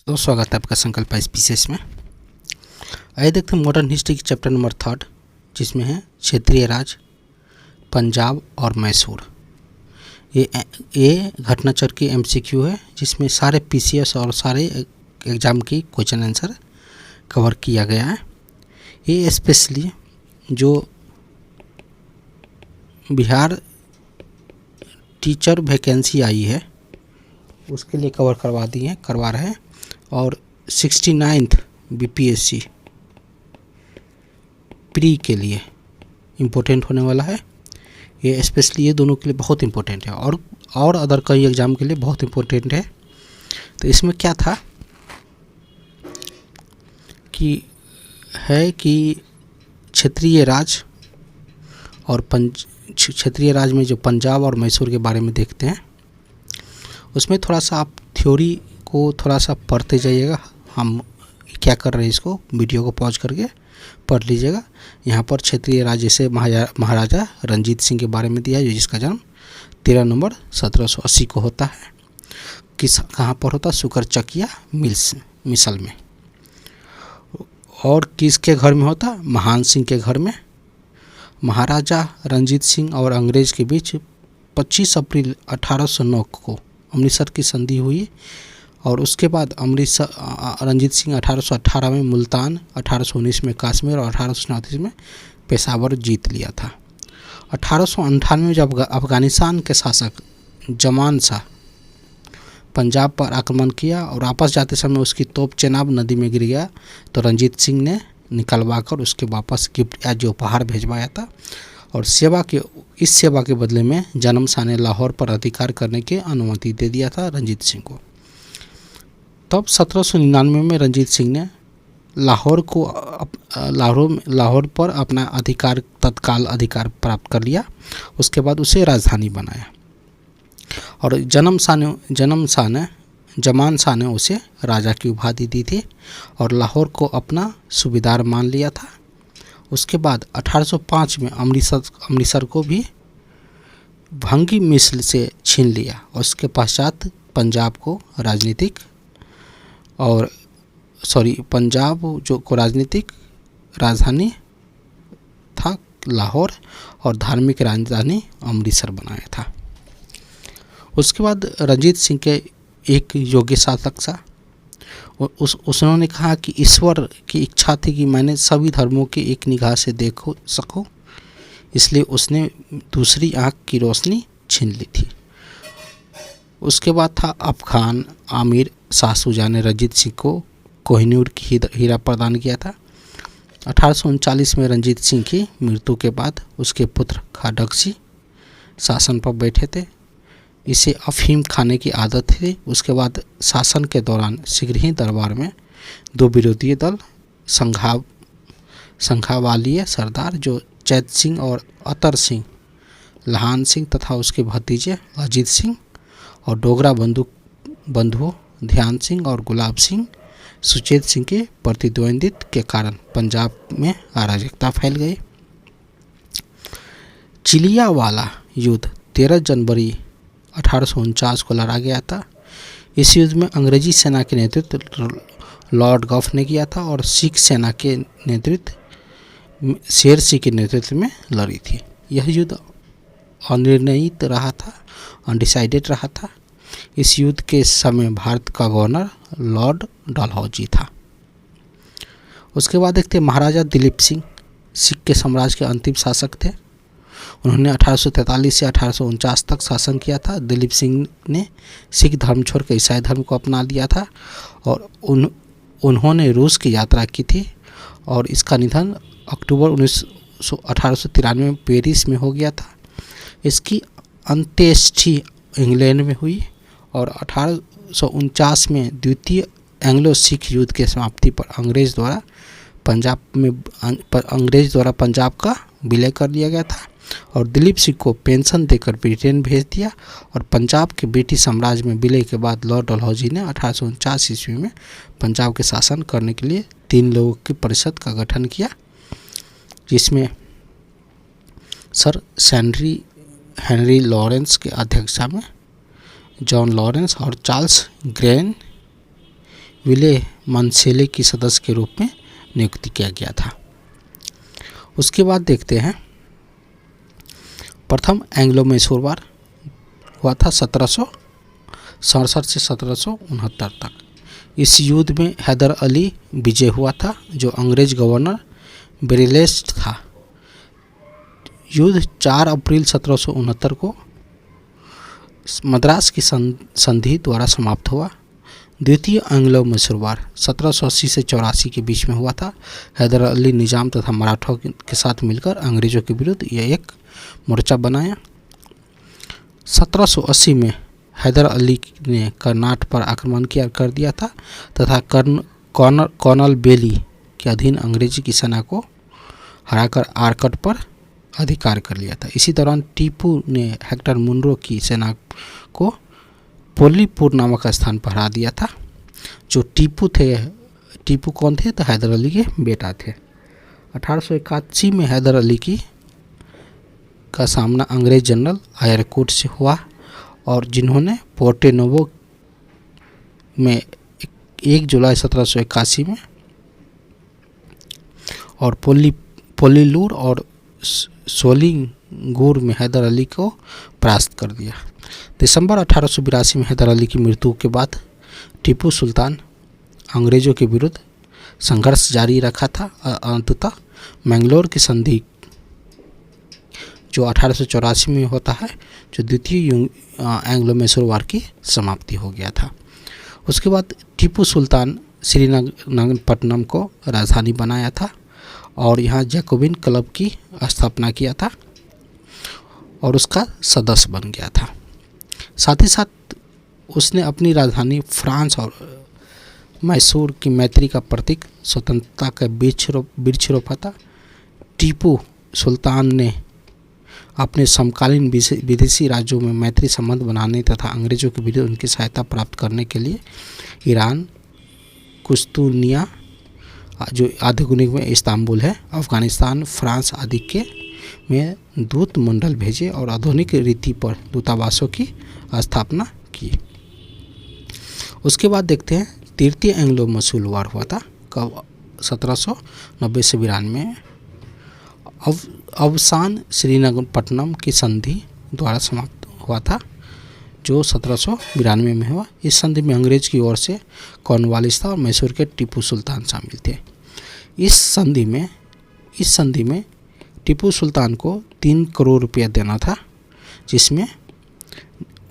तो स्वागत है आपका संकल्प स्पीसीज में। आइए देखते हैं मॉडर्न हिस्ट्री की चैप्टर नंबर 3 जिसमें है क्षेत्रीय राज, पंजाब और मैसूर। ये घटनाचक्र की एमसीक्यू है जिसमें सारे पीसीएस और सारे एग्ज़ाम की क्वेश्चन आंसर कवर किया गया है। ये स्पेशली जो बिहार टीचर वैकेंसी आई है उसके लिए करवा रहे हैं और 69th बीपीएससी प्री के लिए इम्पोर्टेंट होने वाला है। ये स्पेशली ये दोनों के लिए बहुत इम्पोर्टेंट है और अदर कई एग्ज़ाम के लिए बहुत इम्पोर्टेंट है। तो इसमें क्या था कि क्षेत्रीय राज और क्षेत्रीय राज में जो पंजाब और मैसूर के बारे में देखते हैं। उसमें थोड़ा सा आप थ्योरी को थोड़ा सा पढ़ते जाइएगा। हम क्या कर रहे हैं, इसको वीडियो को पॉज करके पढ़ लीजिएगा। यहाँ पर क्षेत्रीय राज जैसे महाराजा रंजीत सिंह के बारे में दिया है, जिसका जन्म 13 नवंबर 1780 को होता है। कहाँ पर होता है? सुकरचकिया मिसल में। और किसके घर में होता? महान सिंह के घर में। महाराजा रंजीत सिंह और अंग्रेज के बीच 25 अप्रैल 1809 को अमृतसर की संधि हुई और उसके बाद रंजीत सिंह 1818 में मुल्तान, 1819 में कश्मीर और 1837 में पेशावर जीत लिया था। 1898 में जब अफगानिस्तान के शासक जमान शाह पंजाब पर आक्रमण किया और वापस जाते समय उसकी तोप चेनाब नदी में गिर गया, तो रंजीत सिंह ने निकलवा कर उसके वापस गिफ्ट या जो उपहार भेजवाया था। और इस सेवा के बदले में जन्म शाह ने लाहौर पर अधिकार करने की अनुमति दे दिया था रंजीत सिंह को। तब 1799 में रंजीत सिंह ने लाहौर पर अपना तत्काल अधिकार प्राप्त कर लिया। उसके बाद उसे राजधानी बनाया और जमान शाह ने उसे राजा की उपाधि दी थी और लाहौर को अपना सूबेदार मान लिया था। उसके बाद 1805 में अमृतसर को भी भंगी मिसल से छीन लिया। उसके पश्चात पंजाब को राजनीतिक राजधानी था लाहौर और धार्मिक राजधानी अमृतसर बनाया था। उसके बाद रंजीत सिंह के एक योग्य शासक था। उन्होंने कहा कि ईश्वर की इच्छा थी कि मैंने सभी धर्मों की एक निगाह से देख सकूं, इसलिए उसने दूसरी आँख की रोशनी छीन ली थी। उसके बाद था अफगान आमिर शाह शुजा ने रंजीत सिंह को कोहिनूर की हीरा प्रदान किया था। 1839 में रंजीत सिंह की मृत्यु के बाद उसके पुत्र खाडक शासन पर बैठे थे। इसे अफीम खाने की आदत थी। उसके बाद शासन के दौरान शीघ्र ही दरबार में 2 विरोधी दल संघावालीय सरदार जो चैत सिंह और अतर सिंह, लहान सिंह तथा उसके भतीजे अजीत सिंह और डोगरा बंधुओं ध्यान सिंह और गुलाब सिंह सुचेत सिंह के प्रतिद्वंद्वित्व के कारण पंजाब में अराजकता फैल गई। चिलियावाला युद्ध 13 जनवरी 1849 को लड़ा गया था। इस युद्ध में अंग्रेजी सेना के नेतृत्व लॉर्ड गॉफ ने किया था और सिख सेना के नेतृत्व शेर सिंह के नेतृत्व में लड़ी थी। यह युद्ध अनिर्णित रहा था, अनडिसाइडेड रहा था। इस युद्ध के समय भारत का गवर्नर लॉर्ड डलहौजी था। उसके बाद देखते महाराजा दिलीप सिंह सिख के साम्राज्य के अंतिम शासक थे। उन्होंने 1843 से 1849 तक शासन किया था। दिलीप सिंह ने सिख धर्म छोड़कर ईसाई धर्म को अपना लिया था और उन्होंने रूस की यात्रा की थी और इसका निधन अक्टूबर 1893 में पेरिस में हो गया था। इसकी अंत्येष्टि इंग्लैंड में हुई और 1849 में द्वितीय एंग्लो सिख युद्ध के समाप्ति पर अंग्रेज द्वारा पंजाब का विलय कर दिया गया था और दिलीप सिंह को पेंशन देकर ब्रिटेन भेज दिया। और पंजाब के ब्रिटिश साम्राज्य में विलय के बाद लॉर्ड डलहौजी ने 1849 ईस्वी में पंजाब के शासन करने के लिए 3 लोगों की परिषद का गठन किया, जिसमें सर हेनरी लॉरेंस के अध्यक्षता में जॉन लॉरेंस और चार्ल्स ग्रेन विले मनसेले की सदस्य के रूप में नियुक्ति किया गया था। उसके बाद देखते हैं प्रथम एंग्लो मैसूर वार हुआ था 1767 से 1769 तक। इस युद्ध में हैदर अली विजय हुआ था जो अंग्रेज गवर्नर बेरिलेस्ट था। युद्ध 4 अप्रैल 1769 को मद्रास की संधि द्वारा समाप्त हुआ। द्वितीय एंग्लो मैसूर वार 1780 से 84 के बीच में हुआ था। हैदर अली निजाम तथा मराठों के साथ मिलकर अंग्रेजों के विरुद्ध यह एक मोर्चा बनाया। 1780 में हैदर अली ने कर्नाट पर आक्रमण कर दिया था तथा कर्नल बेली के अधीन अंग्रेजी की सेना को हराकर आरकट पर अधिकार कर लिया था। इसी दौरान टीपू ने हेक्टर मुनरो की सेना को पोलीपुर नामक स्थान पर हरा दिया था। जो टीपू कौन थे? तो हैदर अली के बेटा थे। 1881 में हैदर अली का सामना अंग्रेज जनरल आयरकूट से हुआ और जिन्होंने पोर्टोनोवो में 1 जुलाई 1781 में और पोलीलूर और सोलिंगूर में हैदर अली को परास्त कर दिया। दिसंबर 1882 में हैदर अली की मृत्यु के बाद टीपू सुल्तान अंग्रेजों के विरुद्ध संघर्ष जारी रखा था। अंततः मैंगलोर की संधि जो 1884 में होता है, जो द्वितीय एंग्लो मैसूर वार की समाप्ति हो गया था। उसके बाद टीपू सुल्तान श्रीरंगपट्टनम को राजधानी बनाया था और यहाँ जैकोबिन क्लब की स्थापना किया था और उसका सदस्य बन गया था। साथ ही साथ उसने अपनी राजधानी फ्रांस और मैसूर की मैत्री का प्रतीक स्वतंत्रता का वृक्ष रोपा था। टीपू सुल्तान ने अपने समकालीन विदेशी राज्यों में मैत्री संबंध बनाने तथा अंग्रेजों के विरुद्ध उनकी सहायता प्राप्त करने के लिए ईरान, कुस्तुनिया जो आधुनिक में इस्तांबुल है, अफगानिस्तान, फ्रांस आदि के में दूत मंडल भेजे और आधुनिक रीति पर दूतावासों की स्थापना की। उसके बाद देखते हैं तृतीय एंग्लो मैसूर वार हुआ था कब? 1790 से 92 में। अवसान श्रीरंगपट्टनम की संधि द्वारा समाप्त हुआ था जो 1792 में हुआ। इस संधि में अंग्रेज की ओर से कॉर्नवालिस था और मैसूर के टीपू सुल्तान शामिल थे। इस संधि में टीपू सुल्तान को 3 करोड़ रुपया देना था, जिसमें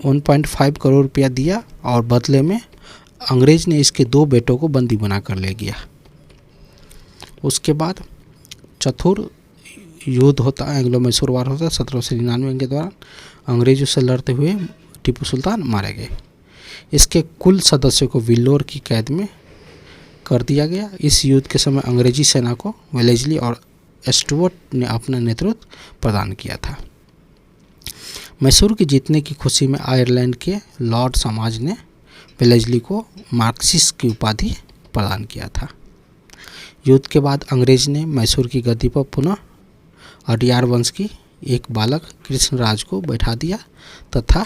1.5 करोड़ रुपया दिया और बदले में अंग्रेज ने इसके 2 बेटों को बंदी बनाकर ले गया। उसके बाद चतुर युद्ध होता, एंग्लो मैसूर वार होता 1799 के दौरान अंग्रेजों से लड़ते हुए टीपू सुल्तान मारे गए। इसके कुल सदस्यों को विल्लोर की कैद में कर दिया गया। इस युद्ध के समय अंग्रेजी सेना को वेलेस्ली और स्टुअर्ट ने अपना नेतृत्व प्रदान किया था। मैसूर के जीतने की खुशी में आयरलैंड के लॉर्ड समाज ने वेलेस्ली को मार्क्सिस्ट की उपाधि प्रदान किया था। युद्ध के बाद अंग्रेज ने मैसूर की गद्दी पर पुनः अडियार वंश की एक बालक कृष्णराज को बैठा दिया तथा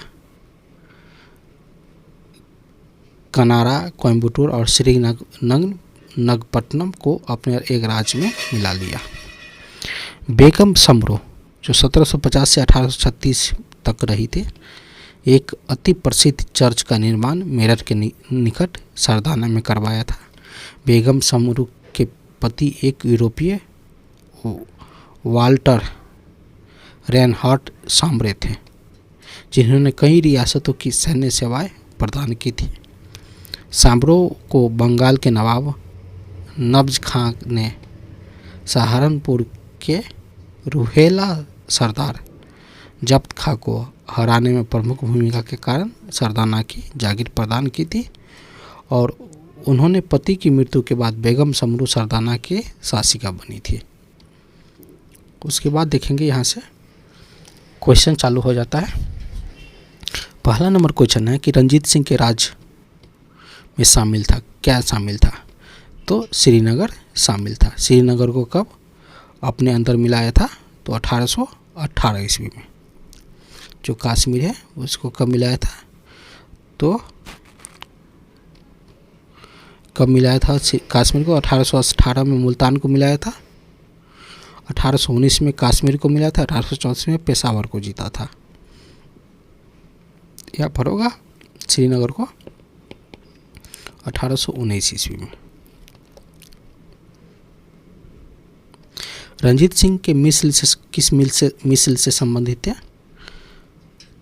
कनारा, कोयम्बटूर और श्रीरंगपट्टनम को अपने एक राज्य में मिला लिया। बेगम समरो जो 1750 से 1836 तक रही थी, एक अति प्रसिद्ध चर्च का निर्माण मेरठ के निकट सरदाना में करवाया था। बेगम समरू के पति एक यूरोपीय वाल्टर रेनहार्ट सांब्रे थे, जिन्होंने कई रियासतों की सैन्य सेवाएं प्रदान की थी। सांब्रो को बंगाल के नवाब नब्ज खां ने सहारनपुर के रुहेला सरदार जब्त खां को हराने में प्रमुख भूमिका के कारण सरदाना की जागीर प्रदान की थी और उन्होंने पति की मृत्यु के बाद बेगम समरू सरदाना के शासिका बनी थी। उसके बाद देखेंगे यहाँ से क्वेश्चन चालू हो जाता है। पहला नंबर क्वेश्चन है कि रंजीत सिंह के राज में शामिल था, क्या शामिल था? तो श्रीनगर शामिल था। श्रीनगर को कब अपने अंदर मिलाया था? तो 1818 ईस्वी में। जो कश्मीर है उसको कब मिलाया था? तो कब मिलाया था कश्मीर को? 1818 में मुल्तान को मिलाया था, 1819 में कश्मीर को मिला था, 1834 में पेशावर को जीता था। यहाँ पर होगा श्रीनगर को 1819 ईस्वी में। रंजीत सिंह के मिसल से किस मिसल से संबंधित है?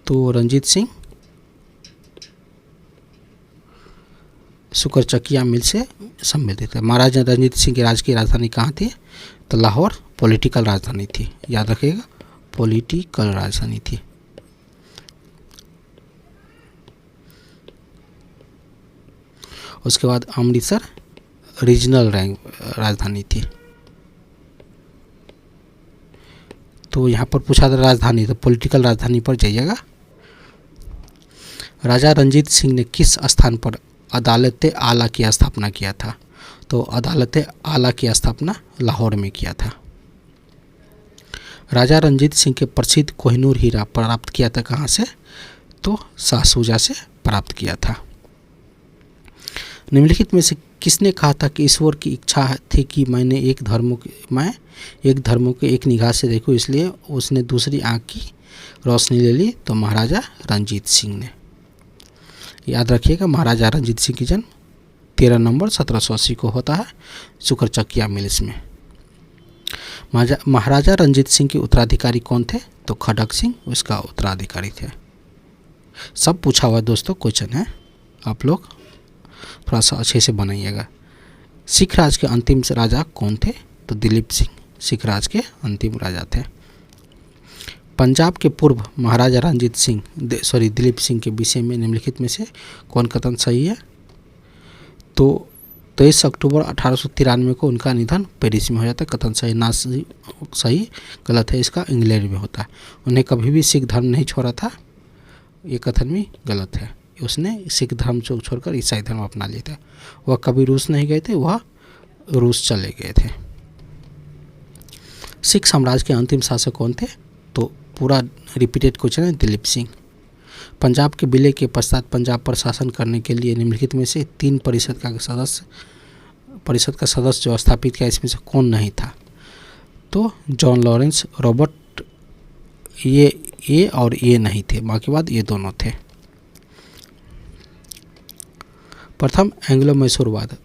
तो रंजीत सिंह शुक्रचकिया मिल से संबंधित है। महाराजा रंजीत सिंह की राजकीय राजधानी कहाँ थी? तो लाहौर पॉलिटिकल राजधानी थी, याद रखिएगा, पॉलिटिकल राजधानी थी। उसके बाद अमृतसर रीजनल राजधानी थी। तो यहाँ पर पूछा था राजधानी, तो पॉलिटिकल राजधानी पर जाइएगा। राजा रंजीत सिंह ने किस स्थान पर अदालत आला की स्थापना किया था? तो अदालत आला की स्थापना लाहौर में किया था। राजा रंजीत सिंह के प्रसिद्ध कोहिनूर हीरा प्राप्त किया था कहाँ से? तो शाहसूजा से प्राप्त किया था। निम्नलिखित में से किसने कहा था कि ईश्वर की इच्छा थी कि मैं एक धर्मों के एक निगाह से देखूं, इसलिए उसने दूसरी आंख की रोशनी ले ली? तो महाराजा रंजीत सिंह ने। याद रखिएगा, महाराजा रंजीत सिंह की जन्म 13 नवंबर 1780 को होता है शुक्रचकिया मिल्स में। महाराजा रंजीत सिंह के उत्तराधिकारी कौन थे? तो खड़क सिंह उसका उत्तराधिकारी थे। सब पूछा हुआ दोस्तों क्वेश्चन है, आप लोग थोड़ा सा अच्छे से बनाइएगा। सिख राज के अंतिम राजा कौन थे? तो दिलीप सिंह सिख राज के अंतिम राजा थे। पंजाब के पूर्व महाराजा दिलीप सिंह के विषय में निम्नलिखित में से कौन कथन सही है? तो 23 अक्टूबर 1893 को उनका निधन पेरिस में हो जाता है। कथन सही, ना सही, गलत है, इसका इंग्लैंड में होता है। उन्हें कभी भी सिख धर्म नहीं छोड़ा था, ये कथन भी गलत है। उसने सिख धर्म को छोड़कर ईसाई धर्म अपना लिया था। वह कभी रूस नहीं गए थे, वह रूस चले गए थे। सिख साम्राज्य के अंतिम शासक कौन थे? तो पूरा रिपीटेड क्वेश्चन है, दिलीप सिंह। पंजाब के विलय के पश्चात पंजाब पर शासन करने के लिए निम्नलिखित में से 3 परिषद का सदस्य जो स्थापित किया, इसमें से कौन नहीं था? तो जॉन लॉरेंस, रॉबर्ट, ये और ये नहीं थे, बाकी बाद ये दोनों थे। प्रथम एंग्लो मैसूरवाद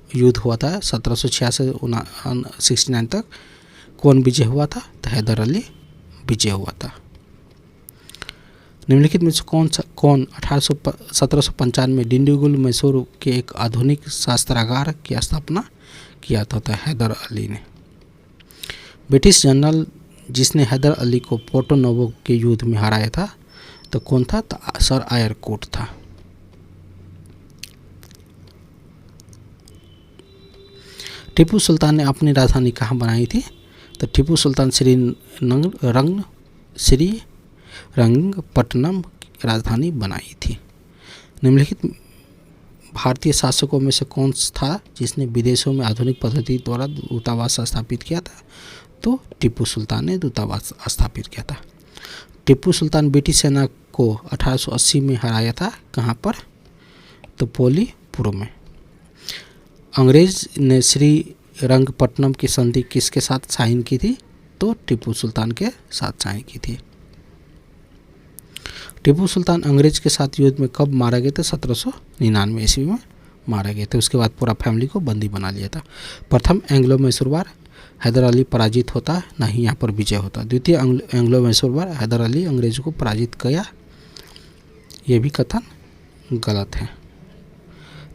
युद्ध हुआ था 1766 से 69 तक। कौन विजय हुआ था? तो हैदर अली विजय हुआ था। निम्नलिखित में से कौन 1795 में डिंडीगुल मैसूर के एक आधुनिक शस्त्रागार की स्थापना किया था? तो हैदर अली ने। ब्रिटिश जनरल जिसने हैदर अली को पोर्टो नोवो के युद्ध में हराया था, तो कौन था? तो सर आयर कोट था। टीपू सुल्तान ने अपनी राजधानी कहाँ बनाई थी? तो टीपू सुल्तान श्रीरंगपट्टनम राजधानी बनाई थी। निम्नलिखित भारतीय शासकों में से कौन था जिसने विदेशों में आधुनिक पद्धति द्वारा दूतावास स्थापित किया था? तो टीपू सुल्तान ने दूतावास स्थापित किया था। टीपू सुल्तान ब्रिटिश सेना को 1880 में हराया था, कहाँ पर? तो पोलीपुर में। अंग्रेज ने श्रीरंगपट्टनम की संधि किसके साथ साइन की थी? तो टीपू सुल्तान के साथ साइन की थी। टीपू सुल्तान अंग्रेज के साथ युद्ध में कब मारा गया था? 1799 ईस्वी में मारा गया था। उसके बाद पूरा फैमिली को बंदी बना लिया था। प्रथम एंग्लो मैसूर वार हैदर अली पराजित होता, नहीं यहाँ पर विजय होता। द्वितीय एंग्लो मैसूर वार हैदर अली अंग्रेजों को पराजित किया, ये भी कथन गलत है।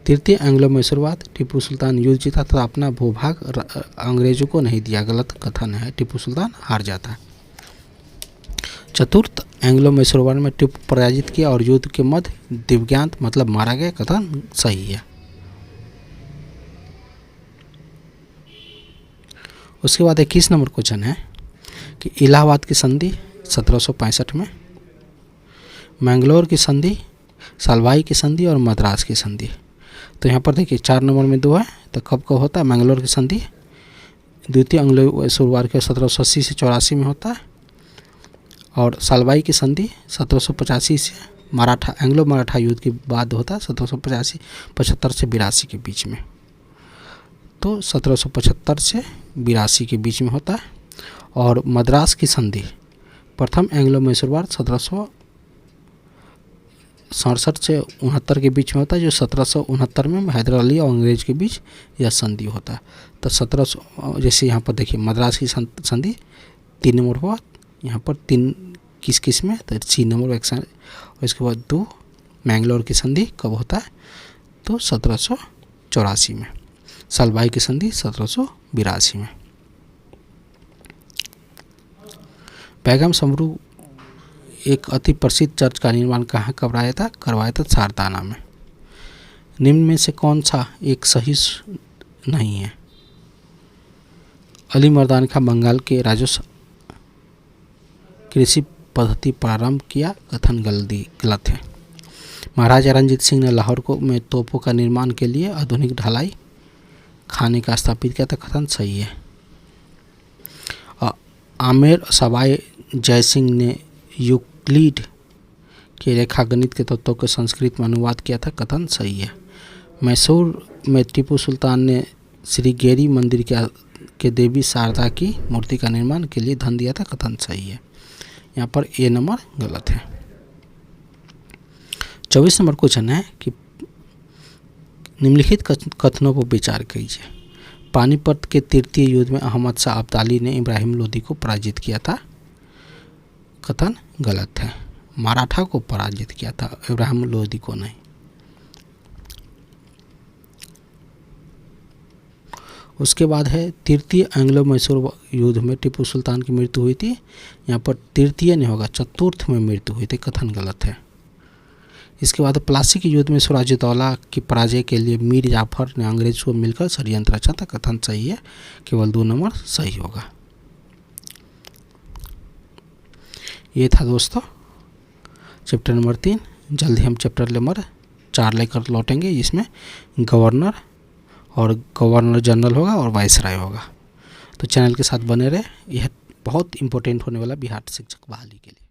तृतीय एंग्लो मैसूरवाद टीपू सुल्तान युद्ध जीता था, अपना भूभाग अंग्रेजों को नहीं दिया, गलत कथन है, टीपू सुल्तान हार जाता है। चतुर्थ एंग्लो मैसूरवाद में टीपू पराजित किया और युद्ध के मध्य दिव्यांत मतलब मारा गया, कथन सही है। उसके बाद 21 नंबर क्वेश्चन है कि इलाहाबाद की संधि 1765 में, मैंगलोर की संधि, सालवाई की संधि और मद्रास की संधि। तो यहाँ पर देखिए 4 नंबर में 2 है, तो कब कब होता है? मैंगलोर की संधि द्वितीय एंग्लो मैसूरवाद के 1780 से 84 में होता है, और सालवाई की संधि 1785 से मराठा एंग्लो मराठा युद्ध के बाद होता है 1785 से 82 के बीच में। तो 1775 से 82 के बीच में होता है। और मद्रास की संधि प्रथम एंग्लो मैसूर वार 1767 से 69 के बीच में होता है, जो 1769 में हैदर अली और अंग्रेज के बीच यह संधि होता है। तो 1700 जैसे यहाँ पर देखिए मद्रास की संधि 3 नंबर हुआ, यहाँ पर 3 किस में तो 3 नंबर और इसके बाद 2 मैंगलोर की संधि कब होता है तो 1784 में। सलबाई की संधि 1782 में। पैगाम समरू एक अति प्रसिद्ध चर्च का निर्माण कहाँ करवाया था सारदाना में। निम्न में से कौन सा एक सही नहीं है। अली मर्दान खां बंगाल के राजस्व कृषि पद्धति प्रारंभ किया, कथन गलत है। महाराजा रंजीत सिंह ने लाहौर में तोपों का निर्माण के लिए आधुनिक ढलाई खाने का स्थापित किया था, कथन सही है। आमेर सवाई जयसिंह ने यूक्लिड के रेखागणित के तत्वों के संस्कृत में अनुवाद किया था, कथन सही है। मैसूर में टीपू सुल्तान ने श्री गेरी मंदिर के देवी शारदा की मूर्ति का निर्माण के लिए धन दिया था, कथन सही है। यहाँ पर ए नंबर गलत है। 24 नंबर क्वेश्चन है कि निम्नलिखित कथनों पर विचार कीजिए। पानीपत के तृतीय युद्ध में अहमद शाह अब्दाली ने इब्राहिम लोदी को पराजित किया था, कथन गलत है। मराठा को पराजित किया था, इब्राहिम लोदी को नहीं। उसके बाद है तृतीय एंग्लो मैसूर युद्ध में टीपू सुल्तान की मृत्यु हुई थी, यहाँ पर तृतीय नहीं होगा चतुर्थ में मृत्यु हुई थी, कथन गलत है। इसके बाद प्लासी के युद्ध में सिराजुद्दौला की पराजय के लिए मीर जाफर ने अंग्रेज को मिलकर षड्यंत्र रचा था, कथन सही है। केवल 2 नंबर सही होगा। ये था दोस्तों चैप्टर नंबर 3। जल्दी हम चैप्टर नंबर 4 लेकर लौटेंगे, जिसमें गवर्नर और गवर्नर जनरल होगा और वाइसराय होगा। तो चैनल के साथ बने रहे, यह बहुत इंपॉर्टेंट होने वाला बिहार शिक्षक बहाली के लिए।